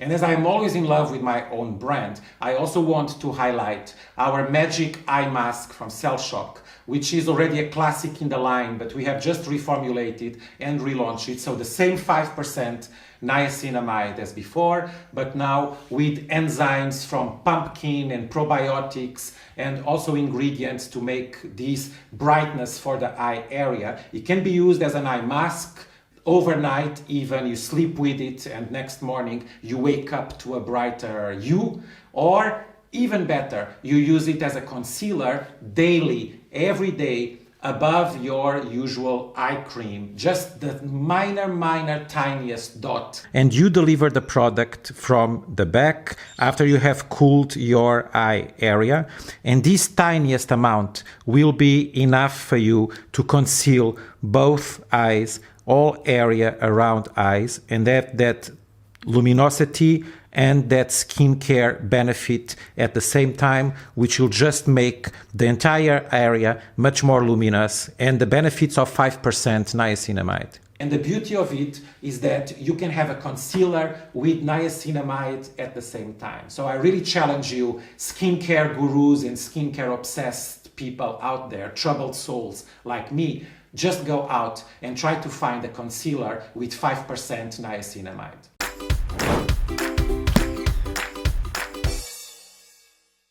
And as I'm always in love with my own brand, I also want to highlight our Magic Eye Mask from Cell Shock, which is already a classic in the line, but we have just reformulated and relaunched it. So the same 5% niacinamide as before, but now with enzymes from pumpkin and probiotics and also ingredients to make this brightness for the eye area. It can be used as an eye mask, overnight even, you sleep with it and next morning you wake up to a brighter you, or even better, you use it as a concealer daily, every day, above your usual eye cream, just the minor, tiniest dot. And you deliver the product from the back after you have cooled your eye area. And this tiniest amount will be enough for you to conceal both eyes, all area around eyes, and that luminosity and that skincare benefit at the same time, which will just make the entire area much more luminous, and the benefits of 5% niacinamide. And the beauty of it is that you can have a concealer with niacinamide at the same time. So I really challenge you, skincare gurus and skincare obsessed people out there, troubled souls like me, just go out and try to find a concealer with 5% niacinamide.